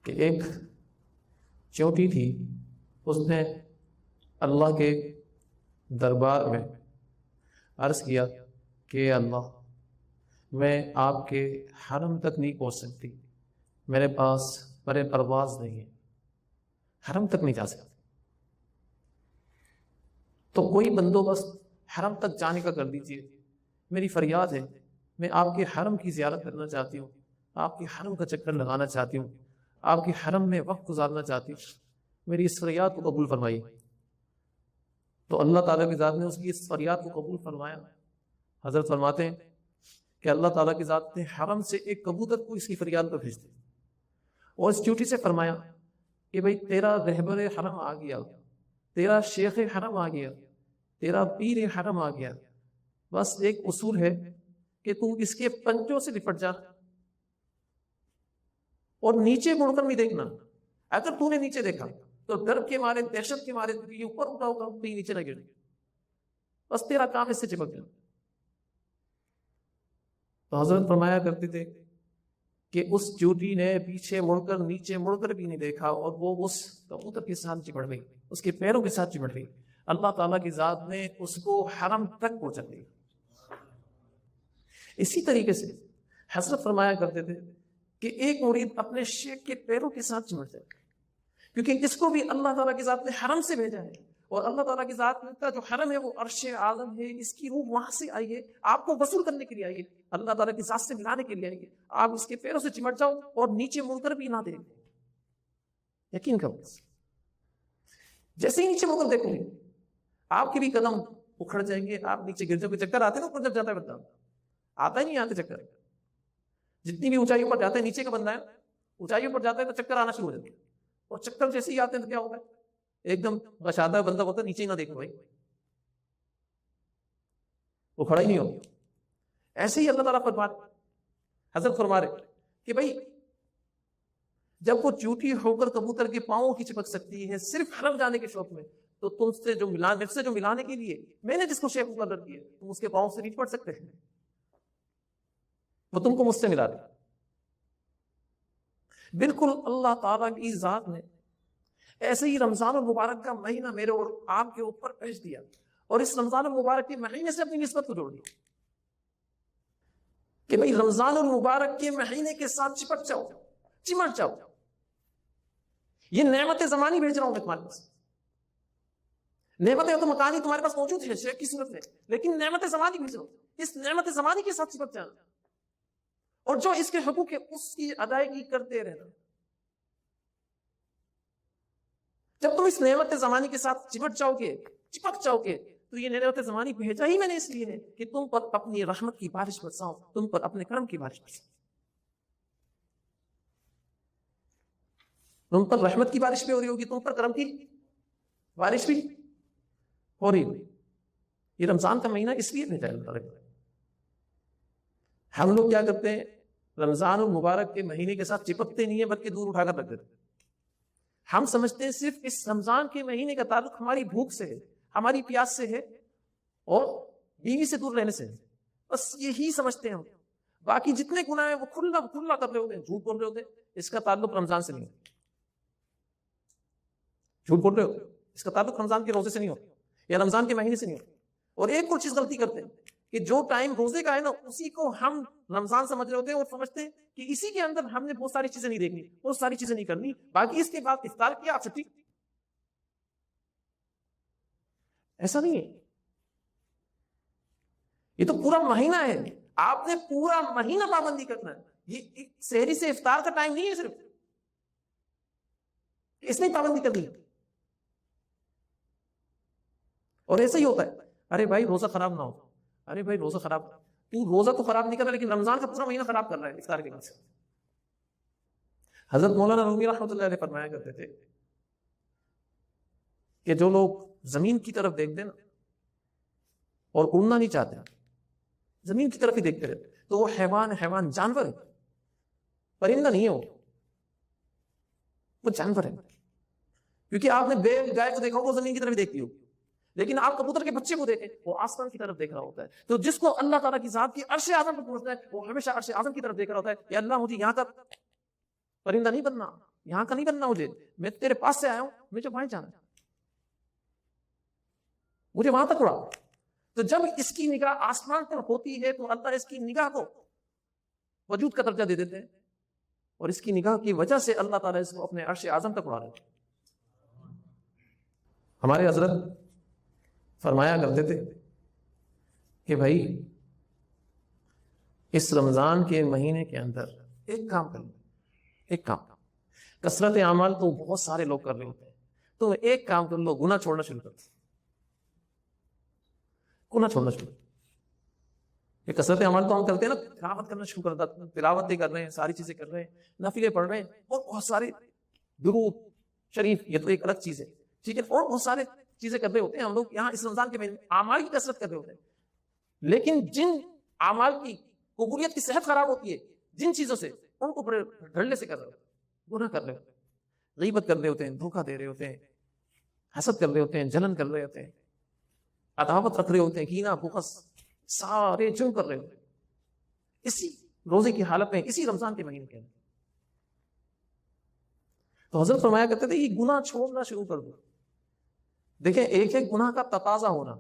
کہ ایک چیونٹی تھی، اس نے اللہ کے دربار میں عرض کیا کہ اللہ میں آپ کے حرم تک نہیں پہنچ سکتی، میرے پاس برے پرواز نہیں ہے، حرم تک نہیں جا سکتی، تو کوئی بندوبست حرم تک جانے کا کر دیجیے، میری فریاد ہے، میں آپ کے حرم کی زیارت کرنا چاہتی ہوں، آپ کے حرم کا چکر لگانا چاہتی ہوں، آپ کے حرم میں وقت گزارنا چاہتی ہوں، میری اس فریاد کو قبول فرمائیے۔ تو اللہ تعالیٰ کی ذات نے اس کی اس فریاد کو قبول فرمایا۔ حضرت فرماتے ہیں کہ اللہ تعالیٰ کی ذات نے حرم سے ایک کبوتر کو اس کی فریاد پر بھیج دیا اور اس چیونٹی سے فرمایا کہ بھئی تیرا رہبر حرم آ گیا، تیرا شیخ حرم آ گیا، تیرا پیر حرم آ گیا، بس ایک اصول ہے کہ تو اس کے پنجوں سے لپٹ جا اور نیچے مڑ کر نہیں دیکھنا، اگر تو نے نیچے دیکھا تو ڈر کے مارے، دہشت کے مارے تو یہ اوپر اٹھا ہوگا، تو یہ نیچے نہ گر، بس تیرا کام اس سے چپک جا۔ تو حضرت فرمایا کرتے تھے کہ اس چیونٹی نے پیچھے مڑ کر، نیچے مڑ کر بھی نہیں دیکھا، اور وہ اس کبوتر کے ساتھ چمٹ گئی، اس کے پیروں کے ساتھ چمٹ گئی، اللہ تعالیٰ کی ذات نے اس کو حرم تک پہنچا دیا۔ اسی طریقے سے حضرت فرمایا کرتے تھے کہ ایک مرید اپنے شیخ کے پیروں کے ساتھ چمٹ جائے، کیونکہ اس کو بھی اللہ تعالیٰ کی ذات نے حرم سے بھیجا ہے، اور اللہ تعالیٰ کی ذات کا جو حرم ہے وہ عرش اعظم ہے، اس کی روح وہاں سے آئی ہے، آپ کو وصول کرنے کے لیے آئی ہے، اللہ تعالیٰ کی ذات سے ملانے کے لیے آئی ہے، آپ اس کے پیروں سے چمٹ جاؤ اور نیچے مڑ کر بھی نہ دیکھو، یقین کرو، جیسے ہی نیچے مڑ کر دیکھو گے آپ کے بھی قدم اکھڑ جائیں گے، آپ نیچے گر جاؤ گے۔ چکر آتے نا اوپر جب جاتا ہے بندہ، آتا ہی نہیں آتے چکر، جتنی بھی اونچائیوں پر جاتا ہے، نیچے کا بندہ ہے اونچائیوں پر جاتا ہے تو چکر آنا شروع ہو جاتے ہیں، اور چکر جیسے ہی آتے ہیں تو کیا ہوگا، ایک دم بشادہ بندہ ہوتا ہے، نیچے ہی نہ دیکھو بھائی، وہ کھڑا ہی نہیں ہوگا۔ ایسے ہی اللہ تعالیٰ فرما رہے، حضرت فرما رہے کہ بھائی جب وہ چیونٹی ہو کر کبوتر کے پاؤں کی چپک سکتی ہے صرف حرم جانے کے شوق میں، تو تم سے جو ملانے کے لیے میں نے جس کو شیخ مقرر کیا تم اس کے پاؤں سے نہیں پڑ سکتے، وہ تم کو مجھ سے ملا دے۔ بالکل اللہ تعالیٰ کی ذات نے ایسے ہی رمضان المبارک کا مہینہ میرے اور آپ کے اوپر بھیج دیا، اور اس رمضان المبارک کے مہینے سے اپنی نسبت کو جوڑ دیا کہ بھئی رمضان المبارک کے مہینے کے ساتھ چپٹ جاؤ، چمٹ جاؤ، یہ نعمت زمانی بھیج رہا ہوں میں تمہارے پاس، نعمت تو مکانی تمہارے پاس موجود ہے شیخ کی صورت میں، لیکن نعمت زمانی بھیج رہا ہوں، اس نعمت زمانی کے ساتھ چپٹ جانا، اور جو اس کے حقوق ہے اس کی ادائیگی کرتے رہنا۔ جب تم اس نعمت زمانی کے ساتھ چپٹ جاؤ گے، چپک جاؤ گے، تو یہ نعمت زمانی بھیجا ہی میں نے اس لیے ہے کہ تم پر اپنی رحمت کی بارش برساؤں، تم پر اپنے کرم کی بارش برساؤں، تم پر رحمت کی بارش بھی ہو رہی ہوگی، تم پر کرم کی بارش بھی ہو رہی ہوگی۔ یہ رمضان کا مہینہ اس لیے بھیجا ہے اللہ تعالیٰ۔ ہم لوگ کیا کرتے ہیں، رمضان المبارک کے مہینے کے ساتھ چپکتے نہیں ہیں بلکہ دور اٹھا کر رکھ دیتے ہیں۔ ہم سمجھتے ہیں صرف اس رمضان کے مہینے کا تعلق ہماری بھوک سے ہے، ہماری پیاس سے ہے، اور بیوی سے دور رہنے سے ہے، بس یہی سمجھتے ہیں ہم۔ باقی جتنے گناہ ہیں وہ کھلا کر رہے ہوتے ہیں، جھوٹ بول رہے ہوتے ہیں، اس کا تعلق رمضان سے نہیں ہوتا، جھوٹ بول رہے ہوتے ہیں، اس کا تعلق رمضان کے روزے سے نہیں ہوتا یا رمضان کے مہینے سے نہیں ہوتا۔ اور ایک اور چیز غلطی کرتے ہیں کہ جو ٹائم روزے کا ہے نا اسی کو ہم رمضان سمجھ رہے ہوتے ہیں، اور سمجھتے ہیں کہ اسی کے اندر ہم نے بہت ساری چیزیں نہیں دیکھنی، بہت ساری چیزیں نہیں کرنی، باقی اس کے بعد افطار کیا آپ چھٹی۔ ایسا نہیں ہے، یہ تو پورا مہینہ ہے، آپ نے پورا مہینہ پابندی کرنا ہے، یہ سحری سے افطار کا ٹائم نہیں ہے صرف، اس نے پابندی کرنی ہے۔ اور ایسا ہی ہوتا ہے، ارے بھائی روزہ خراب نہ ہو، ارے بھائی روزہ خراب، تو روزہ تو خراب نہیں کر رہا لیکن رمضان کا پورا مہینہ خراب کر رہا ہے افطار کے بعد سے۔ حضرت مولانا رومی رحمۃ اللہ علیہ فرمایا کرتے تھے کہ جو لوگ زمین کی طرف دیکھتے نا اور اڑنا نہیں چاہتے، زمین کی طرف ہی دیکھتے رہتے، تو وہ حیوان جانور ہے، پرندہ نہیں ہے، وہ جانور ہے۔ کیونکہ آپ نے بیل گائے کو دیکھا وہ زمین کی طرف ہی دیکھتی ہوگی، لیکن آپ کبوتر کے بچے کو دیکھیں وہ آسمان کی طرف دیکھ رہا ہوتا ہے۔ تو جس کو اللہ تعالیٰ کی ذات کی عرش اعظم پر پہنچنا ہے وہ ہمیشہ عرش اعظم کی طرف دیکھ رہا ہوتا ہے کہ اللہ مجھے یہاں کا پرندہ نہیں بننا، یہاں کا نہیں بننا مجھے، میں تیرے پاس سے آیا ہوں، مجھے وہاں جانا، مجھے وہاں تک اڑا۔ تو جب اس کی نگاہ آسمان پر ہوتی ہے تو اللہ اس کی نگاہ کو وجود کا درجہ دے دیتے ہیں، اور اس کی نگاہ کی وجہ سے اللہ تعالیٰ اس کو اپنے عرش اعظم تک اڑا دیتے ہیں۔ ہمارے حضرت فرمایا کرتے تھے کہ بھائی اس رمضان کے مہینے کے اندر ایک کام کر لو، ایک کام، کثرت اعمال تو بہت سارے لوگ کر رہے ہوتے ہیں، تو ایک کام کر لو، گناہ چھوڑنا شروع کر دو، گناہ چھوڑنا شروع۔ یہ کثرت اعمال تو ہم کرتے ہیں نا، تلاوت کرنا شروع کر دیتے، تلاوتیں کر رہے ہیں، ساری چیزیں کر رہے ہیں، نافلے پڑھ رہے ہیں، اور بہت سارے درود شریف، یہ تو ایک الگ چیز ہے، ٹھیک ہے، اور بہت سارے چیزیں کر رہے ہوتے ہیں ہم لوگ یہاں اس رمضان کے مہینے اعمال کی کثرت کر رہے ہوتے ہیں، لیکن جن اعمال کی قبولیت کی صحت خراب ہوتی ہے جن چیزوں سے، ان کو بڑے ڈھلنے سے کر رہے ہوتے ہیں، گناہ کر رہے ہوتے ہیں، غیبت کر رہے ہوتے ہیں، دھوکہ دے رہے ہوتے ہیں، حسد کر رہے ہوتے ہیں، جلن کر رہے ہوتے ہیں، عداوت رکھ رہے ہوتے ہیں، کینہ بغض سارے جرم کر رہے ہوتے ہیں اسی روزے کی حالت میں، اسی رمضان کے مہینے کے اندر۔ تو حضرت فرمایا کرتے تھے یہ گناہ چھوڑنا شروع کر دو۔ دیکھیں ایک ایک گناہ کا تقاضا ہونا،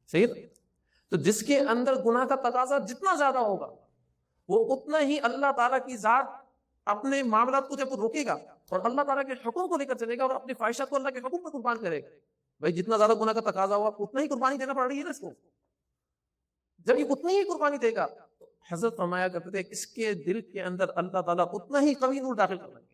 صحیح ہے؟ تو جس کے اندر گناہ کا تقاضا جتنا زیادہ ہوگا وہ اتنا ہی اللہ تعالیٰ کی ذات اپنے معاملات کو جب روکے گا اور اللہ تعالیٰ کے حکم کو لے کر چلے گا اور اپنی خواہشات کو اللہ کے حکم پر قربان کرے گا۔ بھائی جتنا زیادہ گناہ کا تقاضا ہوا اتنا ہی قربانی دینا پڑ رہی ہے نا اس کو، جب یہ اتنی ہی قربانی دے گا تو حضرت فرمایا کرتے تھے اس کے دل کے اندر اللہ تعالیٰ اتنا ہی قوی نور داخل کر رہا ہے،